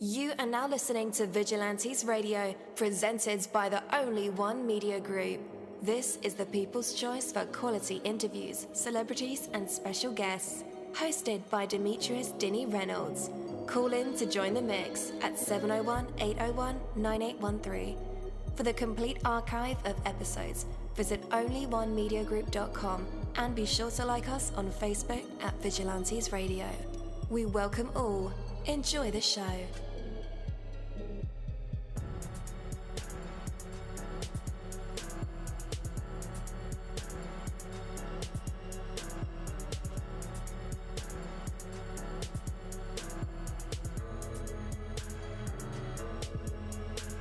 You are now listening to Vigilantes Radio, presented by the Only One Media Group. This is the people's choice for quality interviews, celebrities, and special guests. Hosted by Demetrius Dinny Reynolds. Call in to join the mix at 701-801-9813. For the complete archive of episodes, visit onlyonemediagroup.com and be sure to like us on Facebook at Vigilantes Radio. We welcome all. Enjoy the show.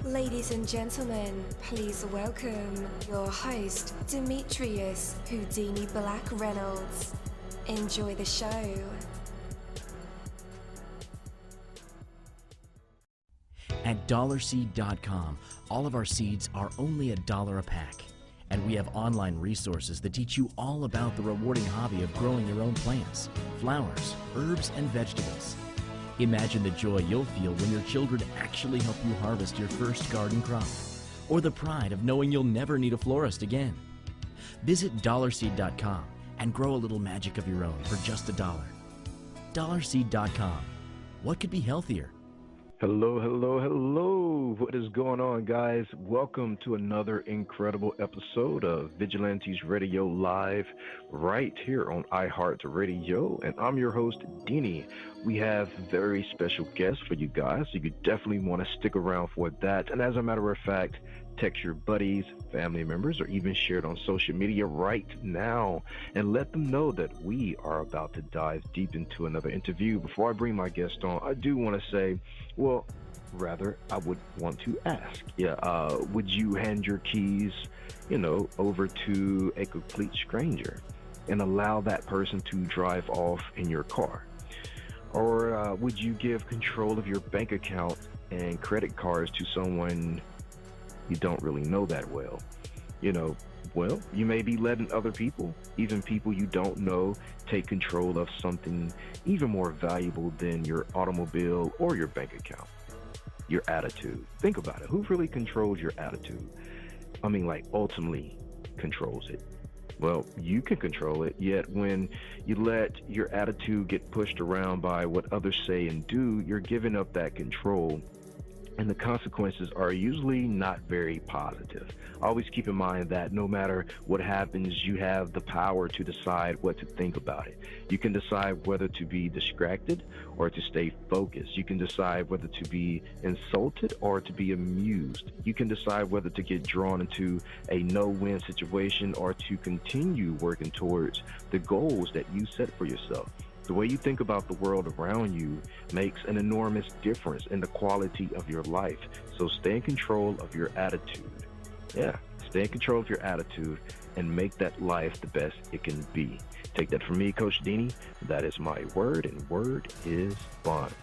Ladies and gentlemen, please welcome your host, Demetrius Houdini Black Reynolds. Enjoy the show. At dollarseed.com, all of our seeds are only $1 a pack. And we have online resources that teach you all about the rewarding hobby of growing your own plants, flowers, herbs, and vegetables. Imagine the joy you'll feel when your children actually help you harvest your first garden crop, or the pride of knowing you'll never need a florist again. Visit dollarseed.com and grow a little magic of your own for just $1. Dollarseed.com. What could be healthier? Hello, hello, hello. What is going on, guys? Welcome to another incredible episode of Vigilantes Radio Live right here on iHeartRadio. And I'm your host, Dini. We have very special guests for you guys, so you definitely want to stick around for that. And as a matter of fact, text your buddies, family members, or even share it on social media right now and let them know that we are about to dive deep into another interview. Before I bring my guest on, I do want to say, well, rather, I would want to ask, would you hand your keys, over to a complete stranger and allow that person to drive off in your car? Or would you give control of your bank account and credit cards to someone you don't really know that well? Well, you may be letting other people, even people you don't know, take control of something even more valuable than your automobile or your bank account. Your attitude. Think about it. Who really controls your attitude? Ultimately controls it. Well, you can control it, yet when you let your attitude get pushed around by what others say and do, you're giving up that control. And the consequences are usually not very positive. Always keep in mind that no matter what happens, you have the power to decide what to think about it. You can decide whether to be distracted or to stay focused. You can decide whether to be insulted or to be amused. You can decide whether to get drawn into a no-win situation or to continue working towards the goals that you set for yourself. The way you think about the world around you makes an enormous difference in the quality of your life. So stay in control of your attitude. Stay in control of your attitude and make that life the best it can be. Take that from me, Coach Dini. That is my word, and word is bond.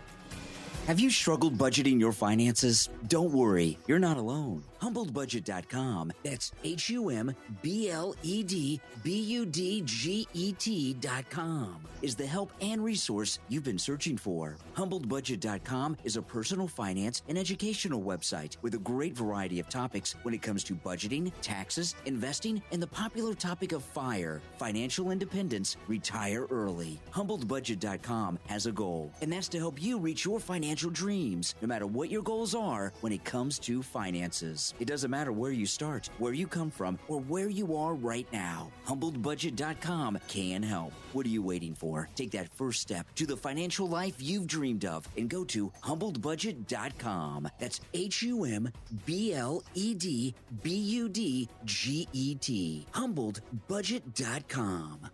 Have you struggled budgeting your finances? Don't worry, you're not alone. HumbledBudget.com, that's HumbledBudget.com, is the help and resource you've been searching for. HumbledBudget.com is a personal finance and educational website with a great variety of topics when it comes to budgeting, taxes, investing, and the popular topic of FIRE, financial independence, retire early. HumbledBudget.com has a goal, and that's to help you reach your financial dreams, no matter what your goals are when it comes to finances. It doesn't matter where you start, where you come from, or where you are right now. HumbledBudget.com can help. What are you waiting for? Take that first step to the financial life you've dreamed of and go to HumbledBudget.com. That's HumbledBudget. HumbledBudget.com.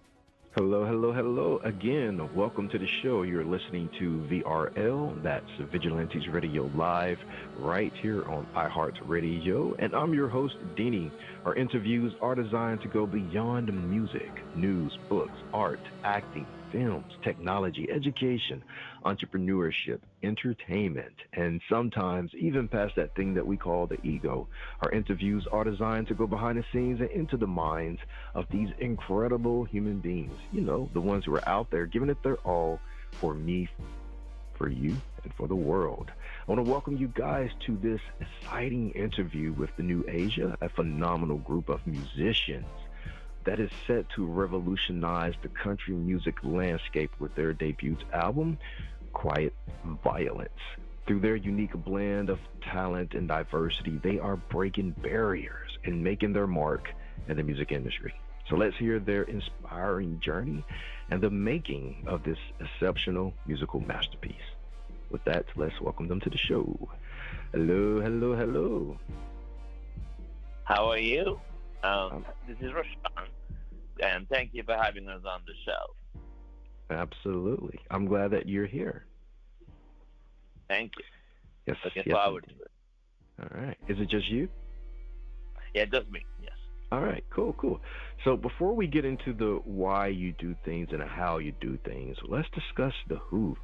Hello, hello, hello. Again, welcome to the show. You're listening to VRL, that's Vigilantes Radio Live, right here on iHeartRadio. And I'm your host, Dini. Our interviews are designed to go beyond music, news, books, art, acting, films, technology, education, entrepreneurship, entertainment, and sometimes even past that thing that we call the ego. Our interviews are designed to go behind the scenes and into the minds of these incredible human beings, the ones who are out there giving it their all for me, for you and for the world. I want to welcome you guys to this exciting interview with the NuAsia, a phenomenal group of musicians that is set to revolutionize the country music landscape with their debut album, Quiet Violence. Through their unique blend of talent and diversity, they are breaking barriers and making their mark in the music industry. So let's hear their inspiring journey and the making of this exceptional musical masterpiece. With that, let's welcome them to the show. Hello, hello, hello. How are you? This is Roshan, and thank you for having us on the show. Absolutely. I'm glad that you're here. Thank you. Yes. Looking forward to it. All right. Is it just you? Yeah, just me, yes. All right, cool. So before we get into the why you do things and how you do things, let's discuss the who.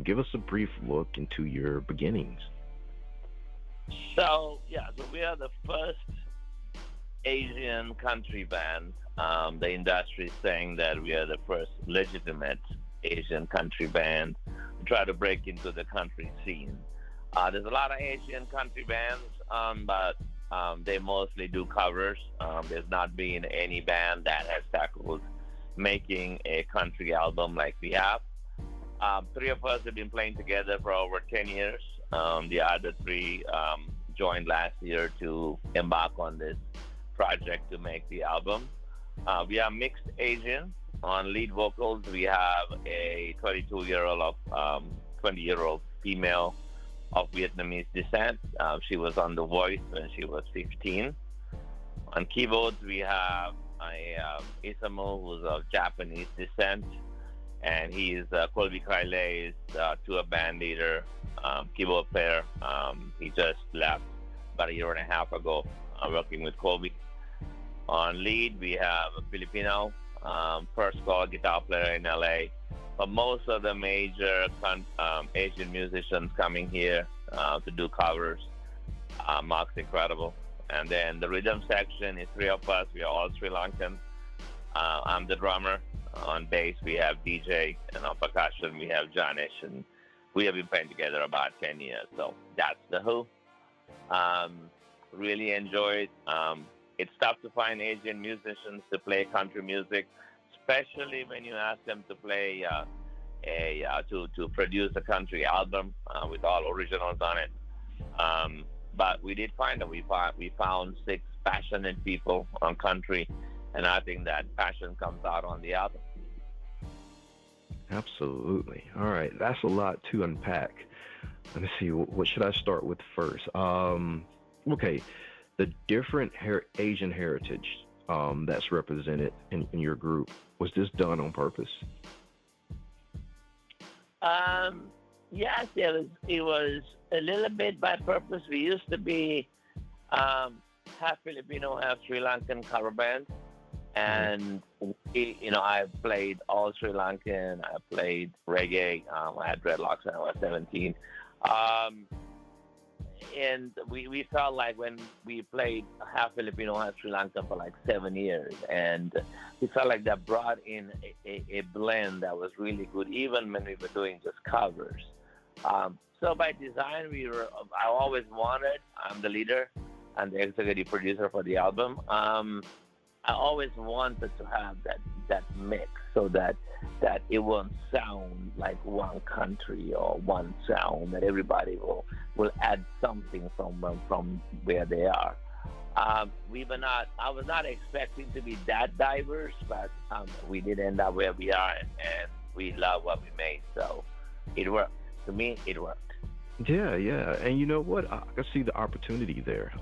Give us a brief look into your beginnings. So we are the first Asian country band. The industry is saying that we are the first legitimate Asian country band to try to break into the country scene. There's a lot of Asian country bands, but they mostly do covers. There's not been any band that has tackled making a country album like we have. Three of us have been playing together for over 10 years. The other three joined last year to embark on this project to make the album. We are mixed Asian. On lead vocals, we have a 20-year-old female of Vietnamese descent. She was on The Voice when she was 15. On keyboards, we have Isamu, who's of Japanese descent, and he is Colby Kailei's tour band leader, keyboard player. He just left about a year and a half ago, working with Colby. On lead, we have a Filipino, first call guitar player in LA. But most of the major Asian musicians coming here to do covers. Mark's incredible. And then the rhythm section is three of us. We are all Sri Lankan. I'm the drummer. On bass, we have DJ. And on percussion, we have Janish. And we have been playing together about 10 years. So that's the who. Really enjoy it. It's tough to find Asian musicians to play country music, especially when you ask them to play to produce a country album with all originals on it. But we did find that we found 6 passionate people on country, and I think that passion comes out on the album. Absolutely. All right, that's a lot to unpack. Let me see. What should I start with first? Okay, the different Asian heritage that's represented in your group. Was this done on purpose? Yes, it was a little bit by purpose. We used to be half Filipino, half Sri Lankan cover band. And, I played all Sri Lankan. I played reggae. I had dreadlocks when I was 17. And we felt like when we played half Filipino, half Sri Lankan for like 7 years, and we felt like that brought in a blend that was really good, even when we were doing just covers. So by design, I always wanted, I'm the leader and the executive producer for the album. I always wanted to have that mix so that it won't sound like one country or one sound, that everybody will add something from where they are. I was not expecting to be that diverse, but we did end up where we are, and we love what we made. So it worked. To me, it worked. Yeah. And you know what? I can see the opportunity there.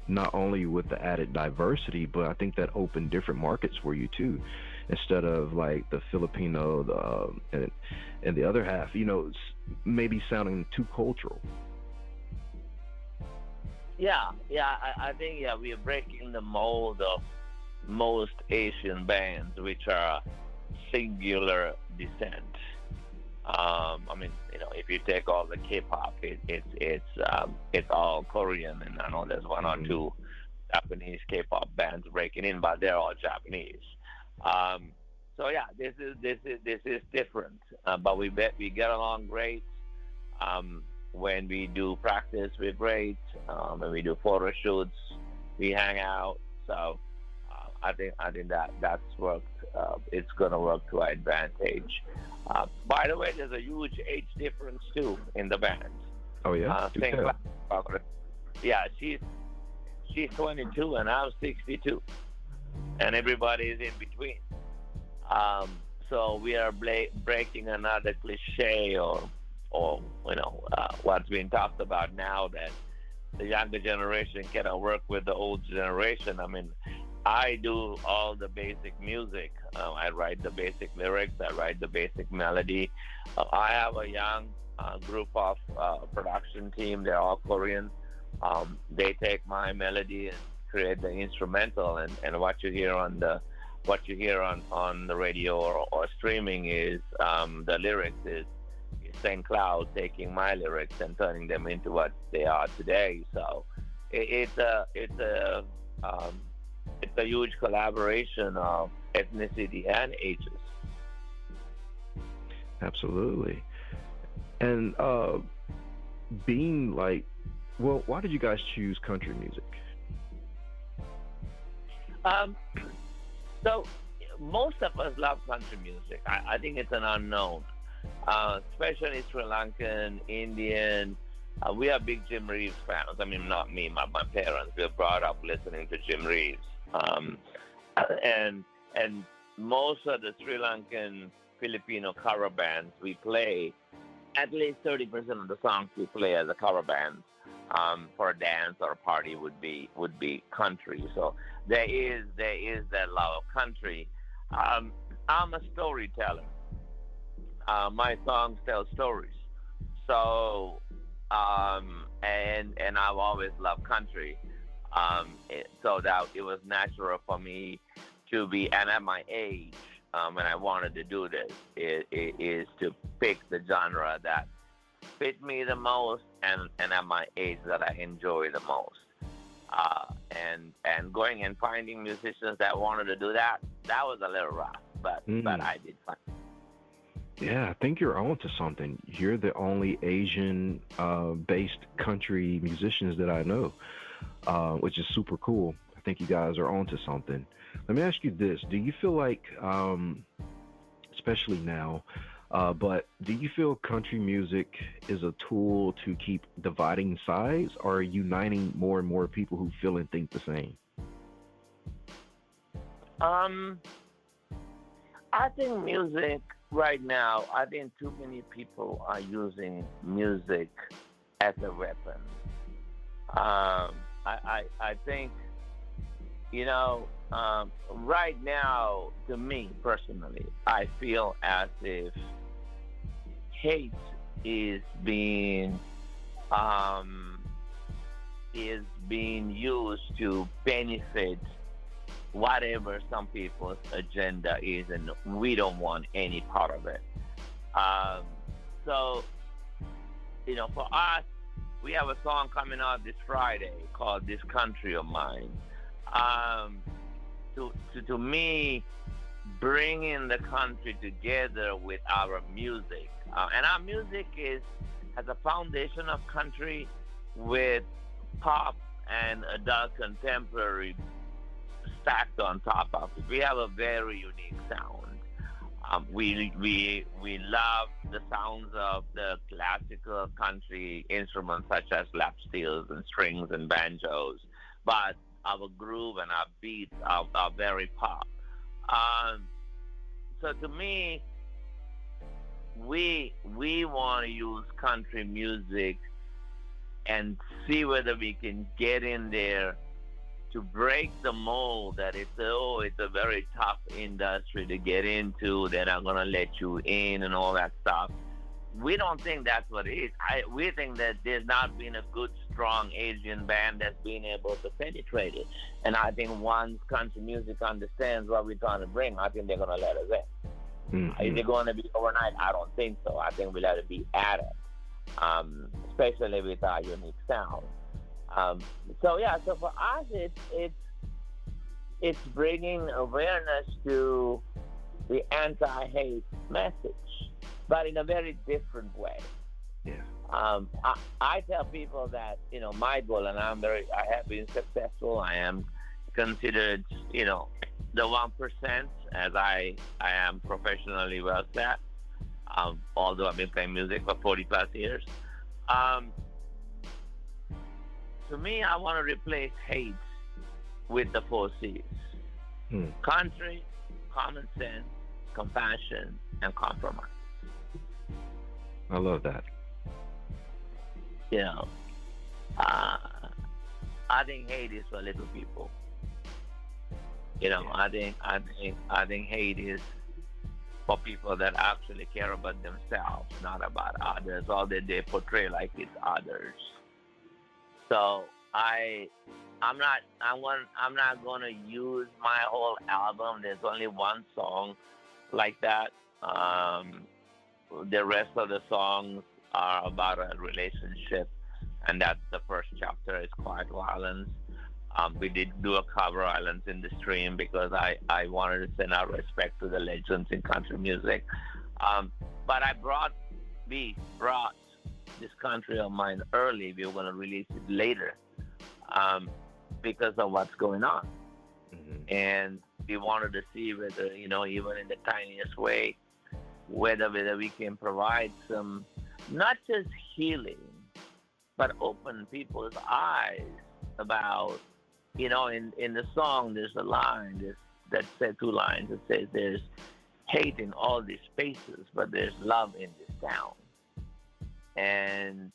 Not only with the added diversity, but I think that opened different markets for you too. Instead of like the Filipino, and the other half, maybe sounding too cultural. Yeah. I think we are breaking the mold of most Asian bands, which are singular descent. If you take all the K-pop, it's all Korean, and I know there's one or two Japanese K-pop bands breaking in, but they're all Japanese. So this is different, but we get along great. When we do practice, we're great. When we do photo shoots, we hang out. So I think that's worked. It's going to work to our advantage. By the way, there's a huge age difference too in the band. Oh yeah. Yeah, she's 22 and I'm 62, and everybody is in between. So we are breaking another cliche, or what's being talked about now, that the younger generation cannot work with the old generation. I mean, I do all the basic music. I write the basic lyrics. I write the basic melody. I have a young group of production team. They're all Korean. They take my melody and create the instrumental, and what you hear on the radio or streaming is the lyrics is St. Cloud taking my lyrics and turning them into what they are today. So it's a huge collaboration of ethnicity and ages. Absolutely. And being like, well, why did you guys choose country music? So most of us love country music. I think it's an unknown, especially Sri Lankan, Indian. We are big Jim Reeves fans. I mean, not me, my parents. We were brought up listening to Jim Reeves. And most of the Sri Lankan Filipino cover bands we play, at least 30% of the songs we play as a cover band for a dance or a party would be country. So there is that love of country. I'm a storyteller. My songs tell stories. So and I've always loved country. So that it was natural for me to be, and at my age, when I wanted to do this, is to pick the genre that fit me the most, and at my age that I enjoy the most. And going and finding musicians that wanted to do that was a little rough, but I did find it. Yeah, I think you're onto something. You're the only Asian based country musicians that I know, which is super cool. I think you guys are onto something. Let me ask you this. Do you feel like, especially now, but do you feel country music is a tool to keep dividing sides, or uniting more and more people who feel and think the same? I think music right now, I think too many people are using music as a weapon. I think, right now, to me personally, I feel as if hate is being used to benefit whatever some people's agenda is, and we don't want any part of it. So, for us, we have a song coming out this Friday called "This Country of Mine." To me, bringing the country together with our music, and our music has a foundation of country with pop and adult contemporary stacked on top of it. We have a very unique sound. We love the sounds of the classical country instruments such as lap steels and strings and banjos, but our groove and our beats are very pop. So to me, we want to use country music and see whether we can get in there to break the mold that it's a very tough industry to get into. They're not going to let you in and all that stuff. We don't think that's what it is. We think that there's not been a good, strong Asian band that's been able to penetrate it. And I think once country music understands what we're trying to bring, I think they're going to let us in. Mm-hmm. Is it going to be overnight? I don't think so. I think we'll have to be at it, especially with our unique sound. So for us, it's bringing awareness to the anti-hate message, but in a very different way. Yeah. I tell people that my goal, and I have been successful. I am considered the 1%, as I am professionally well set. Although I've been playing music for 40 plus years. Um, to me, I want to replace hate with the 4 C's: country, common sense, compassion, and compromise. I love that. You know, uh, I think hate is for little people. I think hate is for people that actually care about themselves, not about others, or that they portray like it's others. So I'm not gonna use my whole album. There's only one song like that. The rest of the songs are about a relationship, and that's the first chapter. It's Quiet Violence. We did do a cover, Islands in the Stream, because I wanted to send out respect to the legends in country music. But I brought this country of mine early. We were going to release it later because of what's going on. Mm-hmm. And we wanted to see whether, even in the tiniest way, whether we can provide some, not just healing, but open people's eyes about, in the song, there's a line that said 2 lines. It says there's hate in all these spaces, but there's love in this town. And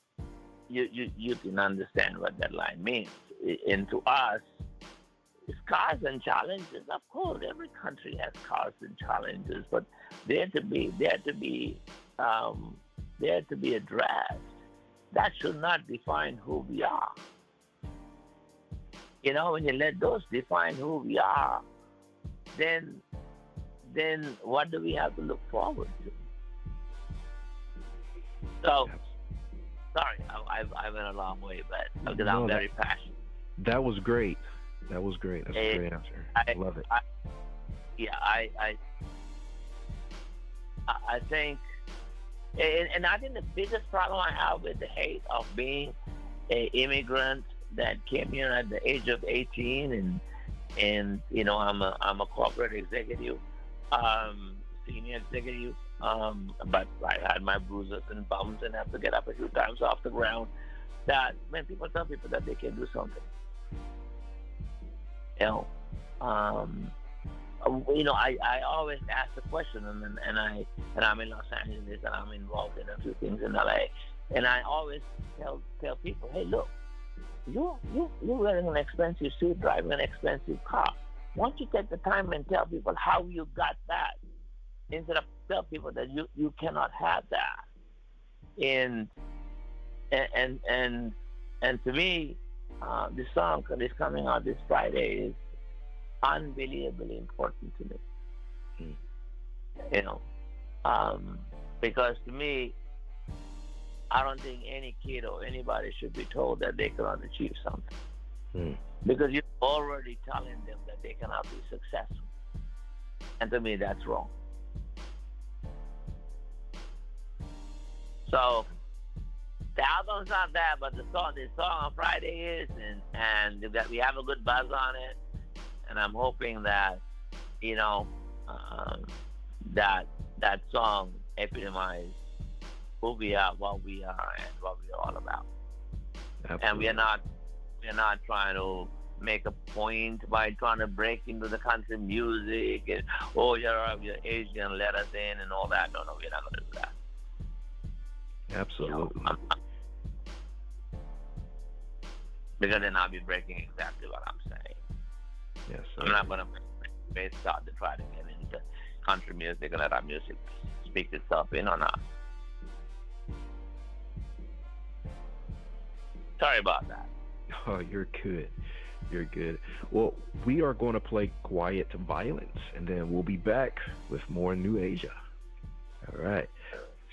you can understand what that line means. And to us, scars and challenges. Of course, every country has scars and challenges, but they're to be addressed. That should not define who we are. When you let those define who we are, then what do we have to look forward to? So, sorry, I went a long way, but because I'm very passionate. That was great. That's a great answer. I love it. I think, and I think the biggest problem I have with the hate of being an immigrant that came here at the age of 18, and I'm a corporate executive, senior executive, but I had my bruises and bumps and have to get up a few times off the ground. That when people tell people that they can do something, I always ask the question, and I'm in Los Angeles, and I'm involved in a few things in LA, and I always tell people, hey, look, you're wearing an expensive suit, driving an expensive car. Why don't you take the time and tell people how you got that, instead of tell people that you cannot have that. And to me, this song that is coming out this Friday is unbelievably important to me. Because to me, I don't think any kid or anybody should be told that they cannot achieve something. Because you're already telling them that they cannot be successful. And to me, that's wrong. So the album's not that, but the song on Friday is, and we have a good buzz on it. And I'm hoping that, that song epitomizes who we are, what we are, and what we're all about. Absolutely. And we're not trying to make a point by trying to break into the country music and, you're Asian, let us in, and all that. No, we're not going to do that. Absolutely. Because then I'll be breaking exactly what I'm saying. Yes, sir. I'm not going to base out to try to get into country music and let our music speak itself in or not. Sorry about that. Oh, you're good. You're good. Well, we are going to play Quiet Violence, and then we'll be back with more NuAsia. All right.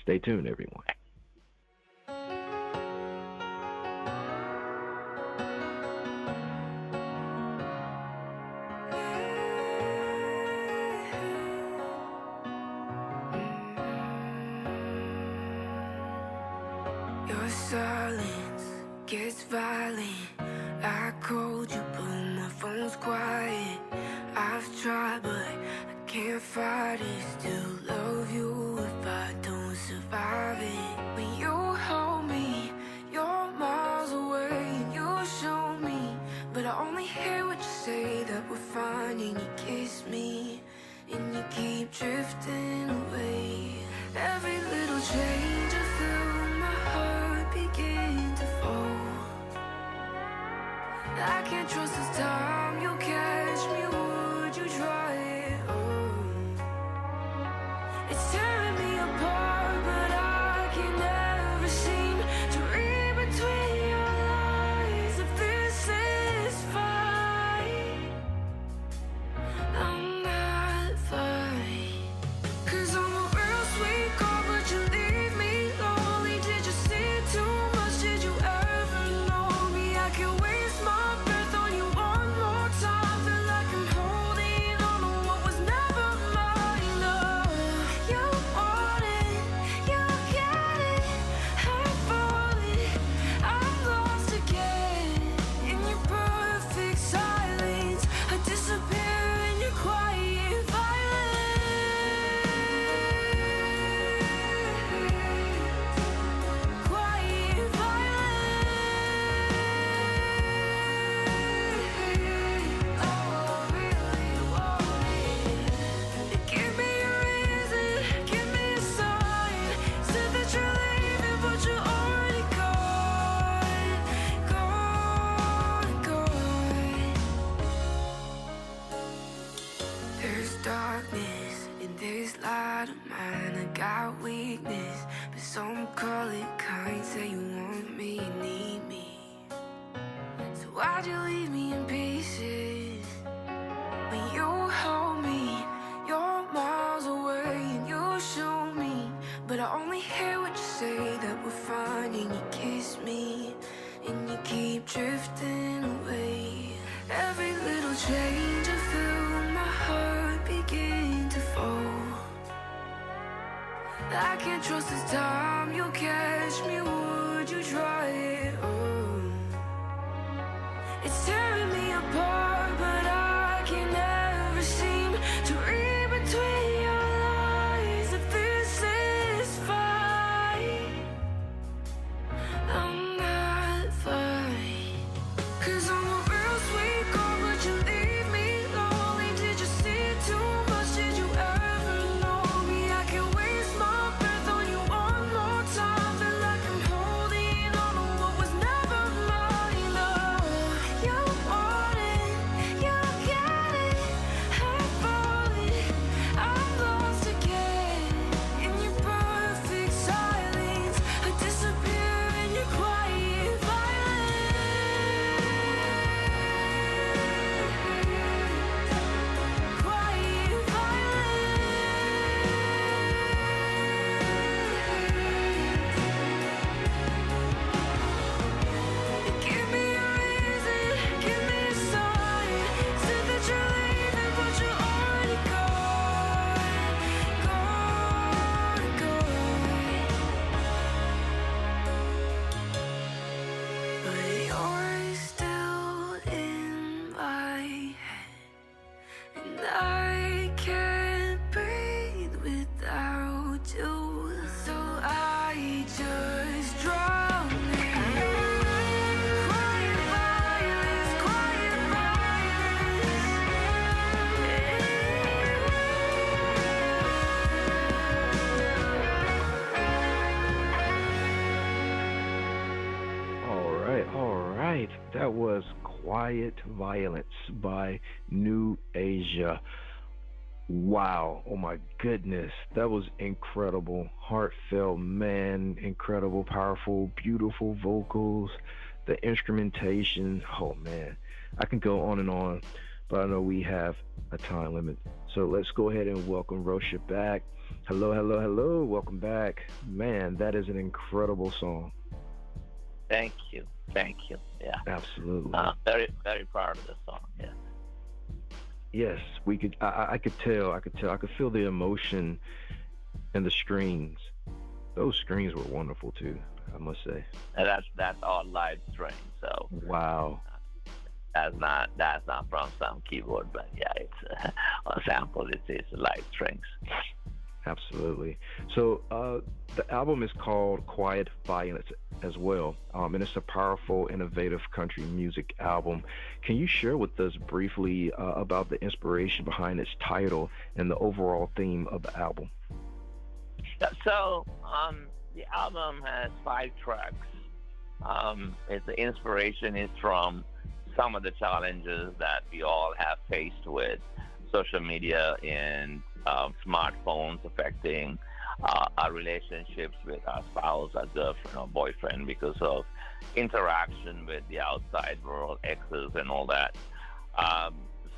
Stay tuned, everyone. You're silence gets violent. I called you, but my phone's quiet. I've tried, but I can't fight it. Still love you if I don't survive it. When you hold me, you're miles away and you show me, but I only hear what you say, that we're fine, and you kiss me, and you keep drifting away. Every little change I feel my heart begin to fall. I can't trust this time you'll catch me, would you try it? Oh, it's tearing me apart, but I can never seem to read between your lines. If this is fine, I'm not fine. 'Cause I'm a real sweet girl, but you leave me lonely. Did you see too much? Did you ever know me? I can waste my breath on you one more time. Feel like I'm holding on to what was never mine. No, you want it, you get it. I'm falling, I'm lost again. In your perfect silence, I disappear in your quiet violence. Quiet violence. Oh, I really want it. Give me a reason, give me a sign. Said that you're leaving, but you're already gone. Gone, gone. There's darkness in this light of mine. I got weakness, but some call it kind. Say you want me, you need me. So why'd you leave me in pieces? When you hold me, you're miles away and you show me, but I only hear what you say, that we're fine, and you kiss me, and you keep drifting away. Every little change I feel my heart begin to fall. I can't trust this time you'll catch me, would you try it? Oh, it's tearing me apart, but I can never seem to read between your lines. If this is fine, I'm not fine. 'Cause I'm a real sweet girl, but you leave me lonely. Did you see too much? Did you ever know me? I can waste my breath on you one more time. Feel like I'm holding on to what was never mine. No, you want it, you get it. I'm falling, I'm lost again. In your perfect silence, I disappear in your quiet violence. Quiet violence. Give me a reason, give me a sign. Said that you're leaving, but you're already gone. Gone, gone. But you're still in my head, and I can't breathe without you. So I just drown in quiet violence, quiet All right. That was Quiet Violence by NuAsia. Wow. Oh my goodness. That was incredible. Heartfelt, man. Incredible, powerful, beautiful vocals. The instrumentation. Oh man. I can go on and on, but I know we have a time limit. So let's go ahead and welcome Roshan back. Hello, hello, hello. Welcome back. Man, that is an incredible song. Thank you. Thank you. Yeah. Absolutely. Very, very proud of the song. Yeah. Yes, we could. I could tell. I could feel the emotion and the strings. Those strings were wonderful too. I must say. And that's all live strings. So Wow. that's not from some keyboard, but yeah, it's a sample. It's live strings. Absolutely. So the album is called Quiet Violence as well, and it's a powerful, innovative country music album. Can you share with us briefly about the inspiration behind its title and the overall theme of the album? So the album has 5 tracks. The inspiration is from some of the challenges that we all have faced with social media and smartphones affecting our relationships with our spouse, our girlfriend or boyfriend because of interaction with the outside world, exes and all that.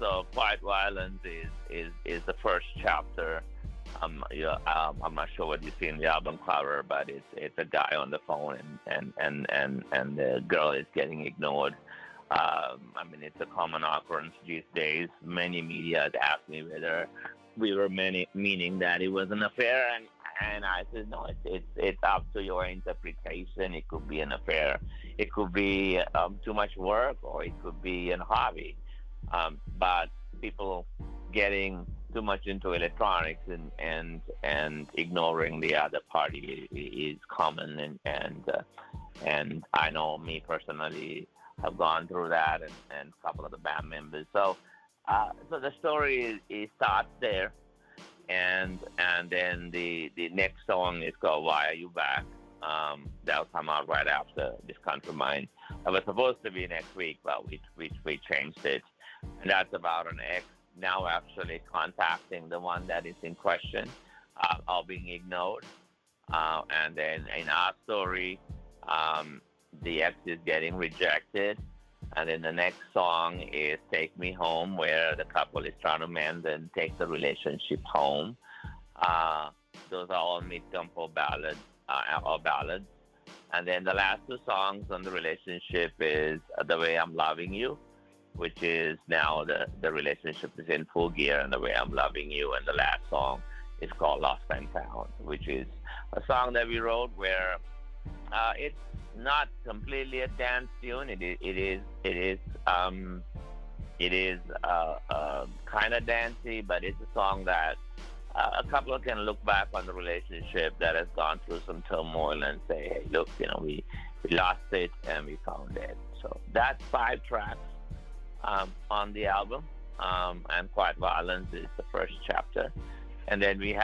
So Quiet Violence is the first chapter. I'm not sure what you see in the album cover, but it's a guy on the phone and the girl is getting ignored. It's a common occurrence these days. Many media had asked me whether we were meaning that it was an affair, and I said no. It's up to your interpretation. It could be an affair. It could be too much work, or it could be a hobby. But people getting too much into electronics and ignoring the other party is common, and I know me personally have gone through that, and a couple of the band members. So the story starts there, and then the next song is called "Why Are You Back?" That'll come out right after this Country of Mine. It was supposed to be next week, but we changed it, and that's about an ex now actually contacting the one that is in question, or being ignored, and then in our story, the ex is getting rejected. And then the next song is Take Me Home, where the couple is trying to mend and take the relationship home. Those are all mid-tempo ballads. And then the last 2 songs on the relationship is The Way I'm Loving You, which is now the relationship is in full gear, and The Way I'm Loving You. And the last song is called Lost and Found, which is a song that we wrote where it's not completely a dance tune. It is kind of dancey, but it's a song that a couple can look back on the relationship that has gone through some turmoil and say, hey, look, we lost it and we found it. So that's 5 tracks on the album, and Quiet Violence is the first chapter. And then we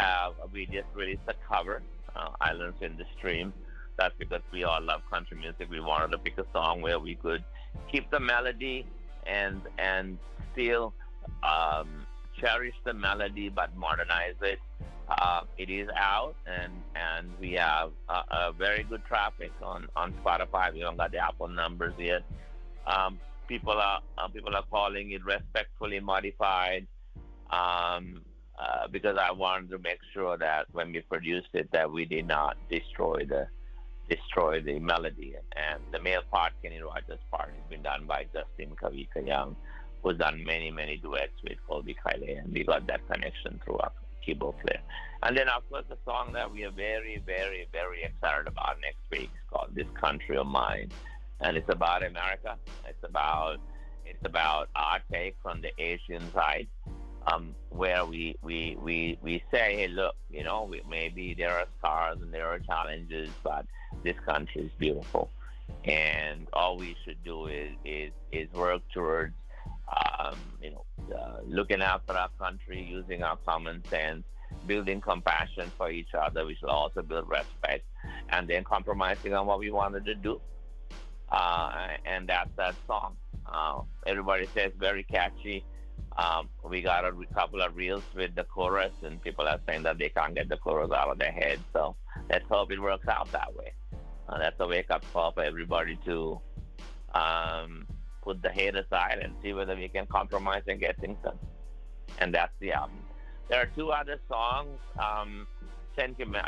just released a cover, Islands in the Stream. That's because we all love country music. We wanted to pick a song where we could keep the melody and still cherish the melody but modernize it. It is out, and we have a very good traffic on Spotify. We haven't got the Apple numbers yet. People are calling it respectfully modified, because I wanted to make sure that when we produced it that we did not destroy the melody. And the male part, Kenny Rogers' part, has been done by Justin Kavika Young, who's done many, many duets with Colby Kylie, and we got that connection through our keyboard player. And then, of course, the song that we are very, very, very excited about next week is called This Country of Mine. And it's about America. It's about our take from the Asian side, where we say, hey, look, maybe there are scars and there are challenges, but this country is beautiful, and all we should do is work towards, looking after our country, using our common sense, building compassion for each other. We should also build respect, and then compromising on what we wanted to do. And that's that song. Everybody says very catchy. We got a couple of reels with the chorus, and people are saying that they can't get the chorus out of their head. So let's hope it works out that way. That's a wake-up call for everybody to put the hate aside and see whether we can compromise and get things done. And that's the album. There are 2 other songs.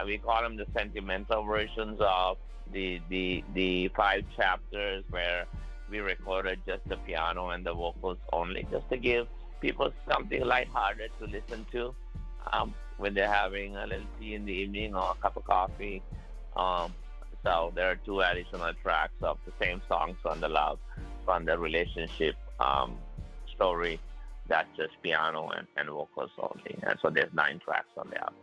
We call them the sentimental versions of the 5 chapters, where we recorded just the piano and the vocals only, just to give people something lighthearted to listen to when they're having a little tea in the evening or a cup of coffee. So there are 2 additional tracks of the same songs on the relationship story. That's just piano and vocals only. And so there's 9 tracks on the album.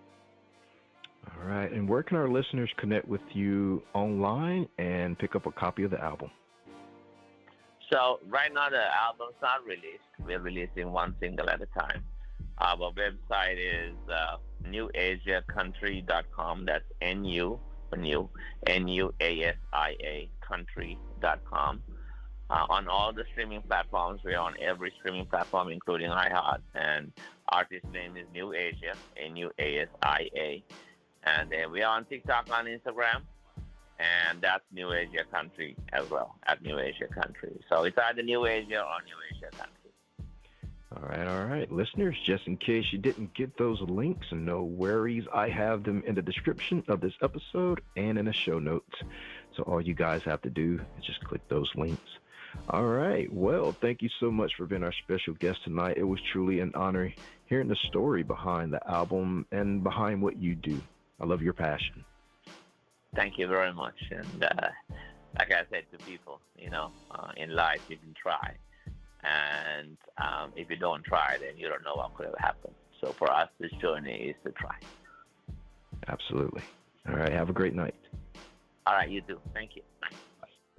All right. And where can our listeners connect with you online and pick up a copy of the album? So right now the album's not released. We're releasing one single at a time. Our website is NuAsiaCountry.com. That's N-U for new, N-U-A-S-I-A country.com. On all the streaming platforms, we're on every streaming platform, including iHeart. And artist name is NuAsia, N-U-A-S-I-A. And we are on TikTok, on Instagram, and that's NuAsia Country as well, at NuAsia Country. So it's either NuAsia or NuAsia Country. All right. Listeners, just in case you didn't get those links, no worries. I have them in the description of this episode and in the show notes. So all you guys have to do is just click those links. All right. Well, thank you so much for being our special guest tonight. It was truly an honor hearing the story behind the album and behind what you do. I love your passion. Thank you very much. And like I said to people, in life you can try. And if you don't try, then you don't know what could have happened. So for us, this journey is to try. Absolutely. All right. Have a great night. All right. You too. Thank you.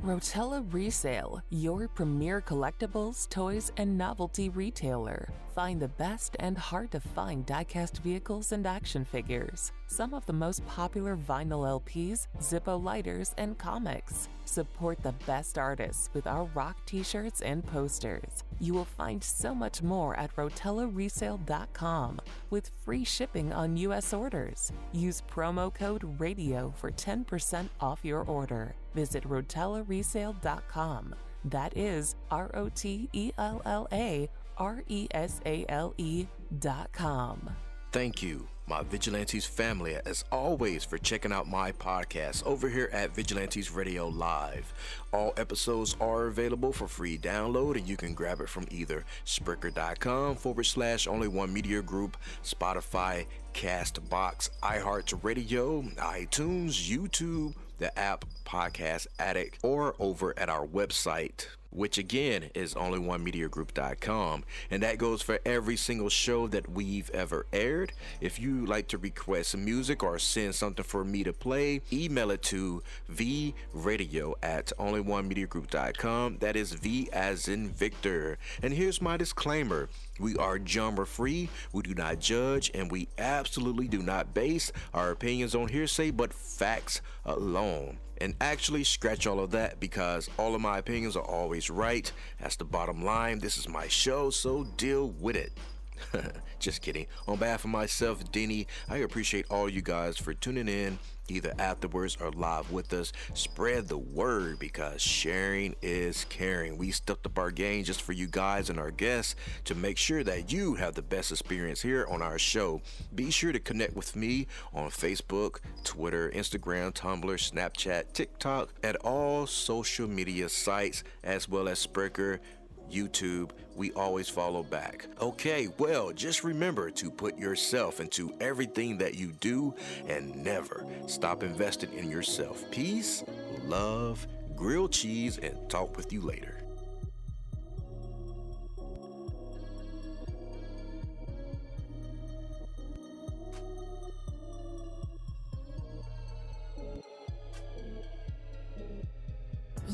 Rotella Resale, your premier collectibles, toys, and novelty retailer. Find the best and hard-to-find die-cast vehicles and action figures. Some of the most popular vinyl LPs, Zippo lighters, and comics. Support the best artists with our rock t-shirts and posters. You will find so much more at RotellaResale.com with free shipping on U.S. orders. Use promo code RADIO for 10% off your order. Visit RotellaResale.com. That is RotellaResale.com. Thank you, my Vigilantes family, as always, for checking out my podcast over here at Vigilantes Radio Live. All episodes are available for free download, and you can grab it from either Spreaker.com/Only One Media Group, Spotify, Castbox, iHeartRadio, iTunes, YouTube, the app Podcast Addict, or over at our website, which again is onlyonemediagroup.com, and that goes for every single show that we've ever aired. If you like to request music or send something for me to play, email it to vradio@onlyonemediagroup.com. That is V as in Victor. And here's my disclaimer: we are genre free, we do not judge, and we absolutely do not base our opinions on hearsay but facts alone. And actually, scratch all of that, because all of my opinions are always right. That's the bottom line. This is my show, so deal with it. Just kidding. On behalf of myself, Denny, I appreciate all you guys for tuning in, either afterwards or live with us. Spread the word, because sharing is caring. We stepped up our game just for you guys and our guests to make sure that you have the best experience here on our show. Be sure to connect with me on Facebook, Twitter, Instagram, Tumblr, Snapchat, TikTok, at all social media sites, as well as Spreaker, YouTube. We always follow back. Okay, well, just remember to put yourself into everything that you do and never stop investing in yourself. Peace, love, grilled cheese, and talk with you later.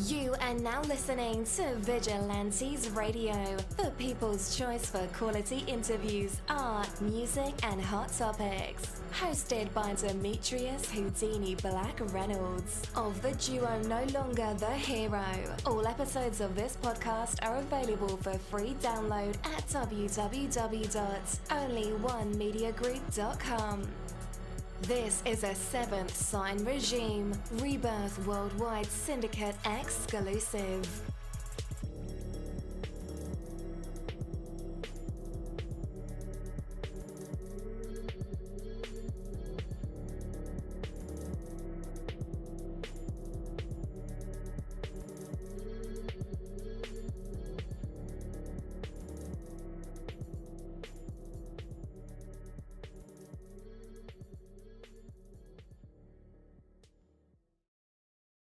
You are now listening to Vigilantes Radio, the people's choice for quality interviews, art, music, and hot topics. Hosted by Demetrius Houdini Black Reynolds of the duo No Longer the Hero. All episodes of this podcast are available for free download at www.onlyonemediagroup.com. This is a Seventh Sign Regime Rebirth Worldwide Syndicate exclusive.